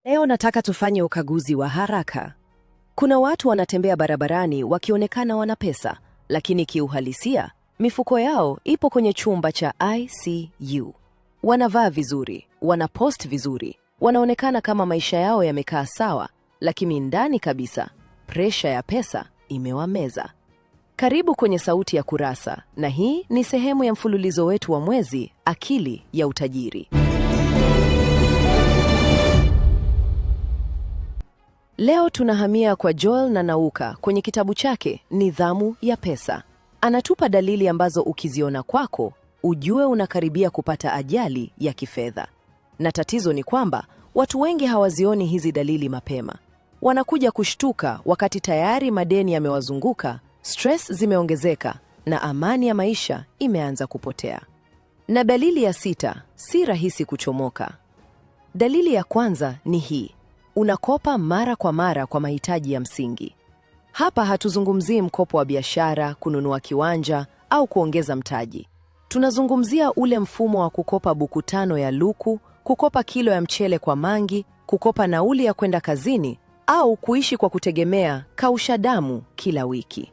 Leo nataka tufanye ukaguzi wa haraka. Kuna watu wanatembea barabarani wakionekana wana pesa, lakini kiuhalisia mifuko yao ipo kwenye chumba cha ICU. Wanavaa vizuri, wanapost vizuri, wanaonekana kama maisha yao yamekaa sawa, lakini ndani kabisa presha ya pesa imewameza. Karibu kwenye Sauti ya Kurasa, na hii ni sehemu ya mfululizo wetu wa mwezi, Akili ya Utajiri. Leo tunahamia kwa Joel Nanauka kwenye kitabu chake Nidhamu ya Pesa. Anatupa dalili ambazo ukiziona kwako, ujue unakaribia kupata ajali ya kifedha. Na tatizo ni kwamba watu wengi hawazioni hizi dalili mapema. Wanakuja kushtuka wakati tayari madeni yamewazunguka, stress zimeongezeka na amani ya maisha imeanza kupotea. Na dalili ya 6 si rahisi kuchomoka. Dalili ya kwanza ni hii: unakopa mara kwa mara kwa mahitaji ya msingi. Hapa hatuzungumzii mkopo wa biashara, kununua kiwanja au kuongeza mtaji. Tunazungumzia ule mfumo wa kukopa buku 5 ya luku, kukopa kilo ya mchele kwa mangi, kukopa nauli ya kwenda kazini au kuishi kwa kutegemea kausha damu kila wiki.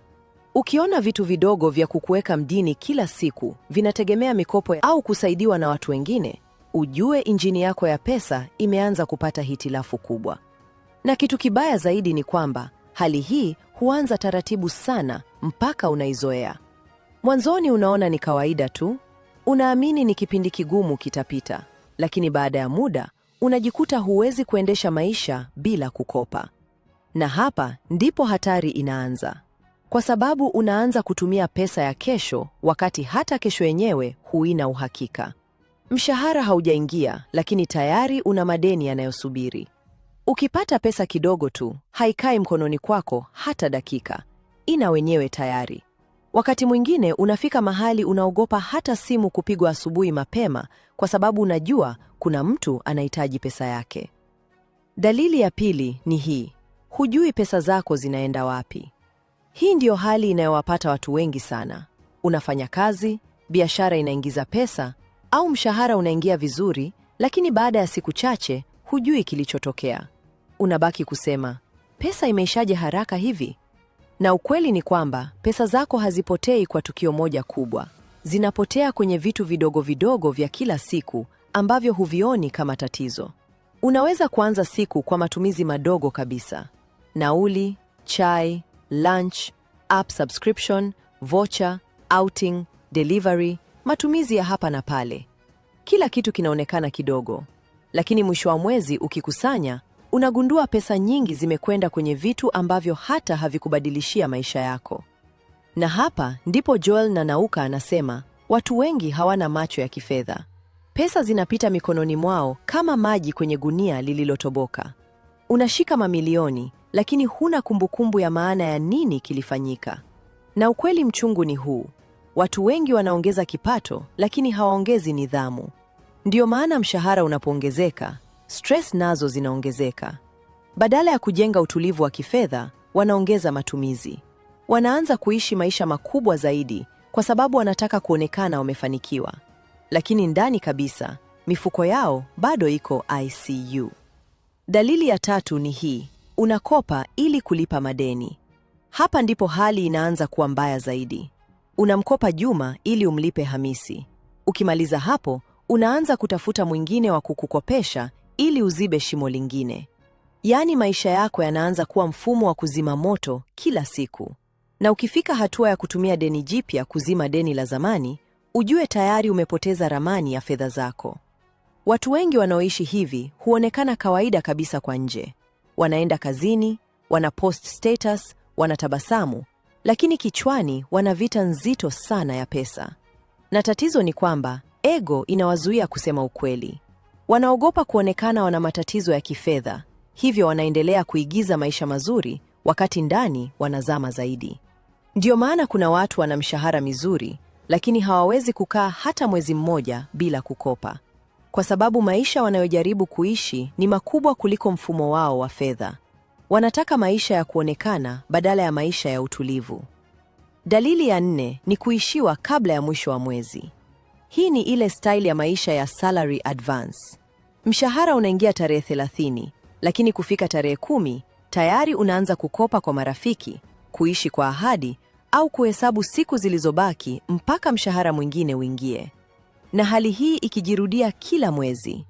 Ukiona vitu vidogo vya kukuweka mjini kila siku vinategemea mikopo au kusaidiwa na watu wengine, ujue injini yako ya pesa imeanza kupata hitilafu kubwa. Na kitu kibaya zaidi ni kwamba hali hii huanza taratibu sana mpaka unaizoea. Mwanzoni unaona ni kawaida tu, unaamini ni kipindi kigumu kitapita, lakini baada ya muda unajikuta huwezi kuendesha maisha bila kukopa. Na hapa ndipo hatari inaanza, kwa sababu unaanza kutumia pesa ya kesho wakati hata kesho yenyewe huina uhakika. Mshahara haujaingia, lakini tayari una madeni yanayosubiri. Ukipata pesa kidogo tu, haikai mkononi kwako hata dakika, ina wenyewe tayari. Wakati mwingine unafika mahali unaogopa hata simu kupigwa asubuhi mapema, kwa sababu unajua kuna mtu anahitaji pesa yake. Dalili ya pili ni hii: hujui pesa zako zinaenda wapi. Hii ndiyo hali inayowapata watu wengi sana. Unafanya kazi, biashara inaingiza pesa, au mshahara unaingia vizuri, lakini baada ya siku chache hujui kilichotokea. Unabaki kusema, pesa imeishaje haraka hivi? Na ukweli ni kwamba pesa zako hazipotei kwa tukio moja kubwa. Zinapotea kwenye vitu vidogo vidogo vya kila siku ambavyo huvioni kama tatizo. Unaweza kuanza siku kwa matumizi madogo kabisa: nauli, chai, lunch, app subscription, voucher, outing, delivery, matumizi ya hapa na pale. Kila kitu kinaonekana kidogo, lakini mwisho wa mwezi ukikusanya, unagundua pesa nyingi zimekwenda kwenye vitu ambavyo hata havikubadilishia maisha yako. Na hapa ndipo Joel Nanauka anasema watu wengi hawana macho ya kifedha. Pesa zinapita mikononi mwao kama maji kwenye gunia lililotoboka. Unashika mamilioni, lakini huna kumbukumbu ya maana ya nini kilifanyika. Na ukweli mchungu ni huu: watu wengi wanaongeza kipato, lakini hawaongezi nidhamu. Ndiyo maana mshahara unapoongezeka, stress nazo zinaongezeka. Badala ya kujenga utulivu wa kifedha, wanaongeza matumizi. Wanaanza kuishi maisha makubwa zaidi kwa sababu wanataka kuonekana wamefanikiwa. Lakini ndani kabisa, mifuko yao bado iko ICU. Dalili ya 3 ni hii: unakopa ili kulipa madeni. Hapa ndipo hali inaanza kuwa mbaya zaidi. Unamkopa Juma ili umlipe Hamisi. Ukimaliza hapo, unaanza kutafuta mwingine wa kukukopesha ili uzibe shimo lingine. Yaani maisha yako yanaanza kuwa mfumo wa kuzima moto kila siku. Na ukifika hatua ya kutumia deni jipya kuzima deni la zamani, ujue tayari umepoteza ramani ya fedha zako. Watu wengi wanaoishi hivi huonekana kawaida kabisa kwa nje. Wanaenda kazini, wanapost status, wanatabasamu, lakini kichwani wana vita nzito sana ya pesa. Na tatizo ni kwamba ego inawazuia kusema ukweli. Wanaogopa kuonekana wana matatizo ya kifedha, hivyo wanaendelea kuigiza maisha mazuri wakati ndani wanazama zaidi. Ndiyo maana kuna watu wana mshahara mizuri, lakini hawawezi kukaa hata mwezi mmoja bila kukopa. Kwa sababu maisha wanayojaribu kuishi ni makubwa kuliko mfumo wao wa fedha. Wanataka maisha ya kuonekana badala ya maisha ya utulivu. Dalili ya 4 ni kuishiwa kabla ya mwisho wa mwezi. Hii ni ile style ya maisha ya salary advance. Mshahara unaingia tarehe 30, Lakini kufika tarehe 10, tayari unaanza kukopa kwa marafiki, kuishi kwa ahadi au kuhesabu siku zilizobaki mpaka mshahara mwingine uingie. Na hali hii ikijirudia kila mwezi.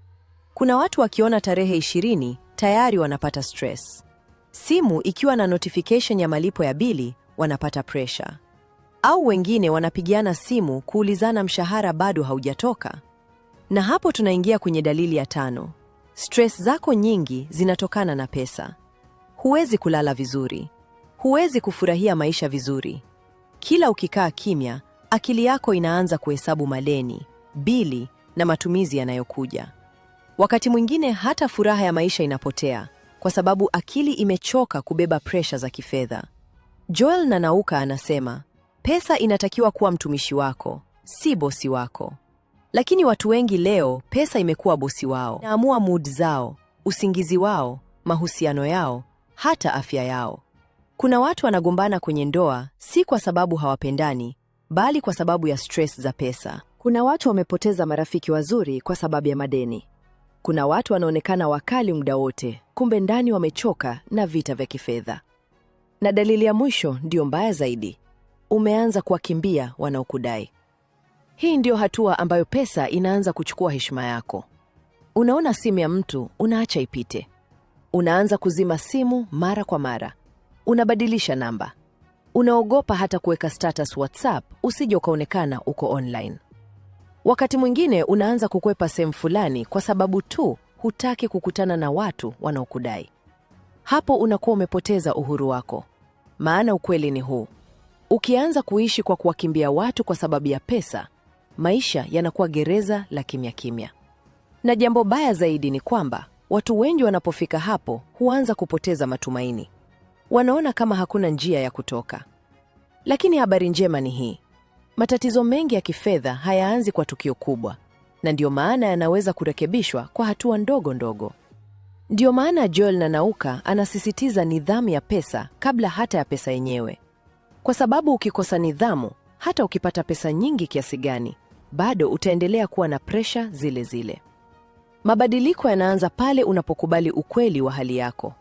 Kuna watu wakiona tarehe 20 tayari wanapata stress. Simu ikiwa na notification ya malipo ya bili wanapata pressure. Au wengine wanapigiana simu kuulizana mshahara bado haujatoka. Na hapo tunaingia kwenye dalili ya 5. Stress zako nyingi zinatokana na pesa. Huwezi kulala vizuri. Huwezi kufurahia maisha vizuri. Kila ukikaa kimya, akili yako inaanza kuhesabu madeni, bili na matumizi yanayokuja. Wakati mwingine hata furaha ya maisha inapotea kwa sababu akili imechoka kubeba pressure za kifedha. Joel Nanauka anasema, pesa inatakiwa kuwa mtumishi wako, si bosi wako. Lakini watu wengi leo pesa imekuwa bosi wao. Inaamua mood zao, usingizi wao, mahusiano yao, hata afya yao. Kuna watu wanagombana kwenye ndoa si kwa sababu hawapendani, bali kwa sababu ya stress za pesa. Kuna watu wamepoteza marafiki wazuri kwa sababu ya madeni. Kuna watu wanaonekana wakali muda wote, kumbe ndani wamechoka na vita vya kifedha. Na dalili ya mwisho ndio mbaya zaidi. Umeanza kuwakimbia wanaokudai. Hii ndio hatua ambayo pesa inaanza kuchukua heshima yako. Unaona simu ya mtu, unaacha ipite. Unaanza kuzima simu mara kwa mara. Unabadilisha namba. Unaogopa hata kuweka status WhatsApp usije ukaonekana uko online. Wakati mwingine unaanza kukwepa sehemu fulani kwa sababu tu hutaki kukutana na watu wanaokudai. Hapo unakuwa umepoteza uhuru wako. Maana ukweli ni huu. Ukianza kuishi kwa kuwakimbia watu kwa sababu ya pesa, maisha yanakuwa gereza la kimya kimya. Na jambo baya zaidi ni kwamba watu wengi wanapofika hapo huanza kupoteza matumaini. Wanaona kama hakuna njia ya kutoka. Lakini habari njema ni hii. Matatizo mengi ya kifedha hayaanzi kwa tukio kubwa, na ndio maana yanaweza kurekebishwa kwa hatua ndogo ndogo. Ndio maana Joel Nanauka anasisitiza nidhamu ya pesa kabla hata ya pesa yenyewe. Kwa sababu ukikosa nidhamu, hata ukipata pesa nyingi kiasi gani, bado utaendelea kuwa na pressure zile zile. Mabadiliko yanaanza pale unapokubali ukweli wa hali yako.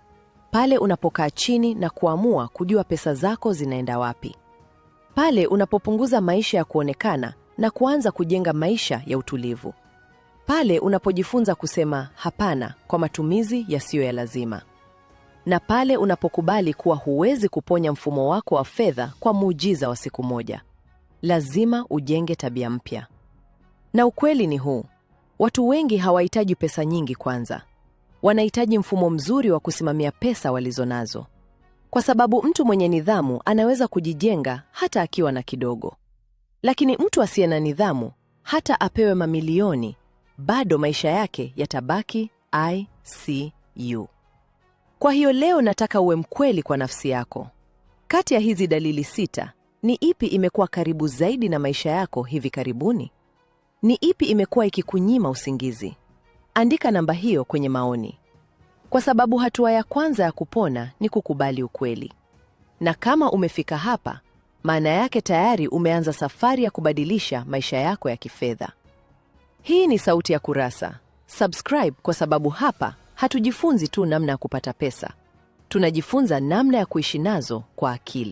Pale unapokaa chini na kuamua kujua pesa zako zinaenda wapi. Pale unapopunguza maisha ya kuonekana na kuanza kujenga maisha ya utulivu. Pale unapojifunza kusema hapana kwa matumizi yasiyo ya lazima. Na pale unapokubali kuwa huwezi kuponya mfumo wako wa fedha kwa muujiza wa siku moja. Lazima ujenge tabia mpya. Na ukweli ni huu. Watu wengi hawahitaji pesa nyingi kwanza. Wanahitaji mfumo mzuri wa kusimamia pesa walizonazo. Kwa sababu mtu mwenye nidhamu anaweza kujijenga hata akiwa na kidogo. Lakini mtu asiye na nidhamu, hata apewe mamilioni, bado maisha yake yatabaki ICU. Kwa hiyo leo nataka uwe mkweli kwa nafsi yako. Kati ya hizi dalili 6, ni ipi imekuwa karibu zaidi na maisha yako hivi karibuni? Ni ipi imekuwa ikikunyima usingizi? Andika namba hiyo kwenye maoni. Kwa sababu hatua ya kwanza ya kupona ni kukubali ukweli. Na kama umefika hapa, maana yake tayari umeanza safari ya kubadilisha maisha yako ya kifedha. Hii ni Sauti ya Kurasa. Subscribe kwa sababu hapa hatujifunzi tu namna ya kupata pesa. Tunajifunza namna ya kuishi nazo kwa akili.